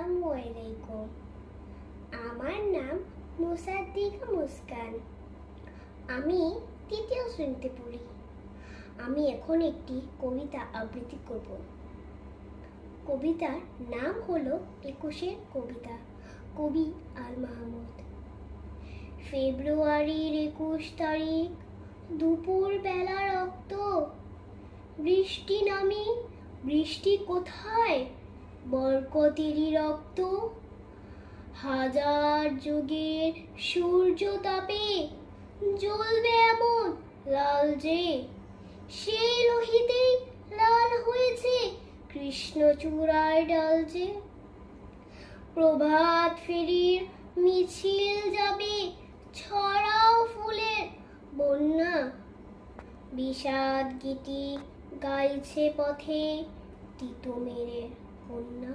আসসালামু আলাইকুম। আমার নাম মুসাদ্দিকা মুস্কান। আমি তৃতীয় শ্রেণীতে পড়ি। আমি এখন একটি কবিতা আবৃত্তি করব। কবিতার নাম হলো ২১-এর কবিতা। কবি আল মাহমুদ। ফেব্রুয়ারির ২১ তারিখ, দুপুর বেলা রক্ত। বৃষ্টি নামে, বৃষ্টি কোথায়? বরকতেরই রক্ত। হাজার যুগের সূর্য তাপে জ্বলবে এমন লাল যে, সেই লোহিতেই লাল হয়েছে কৃষ্ণচূড়ার ডাল যে। প্রভাত ফেরির মিছিল যাবে, ছড়াও ফুলের বন্যা। বিষাদ গীতি গাইছে পথে তিতুমিরের কন্যা।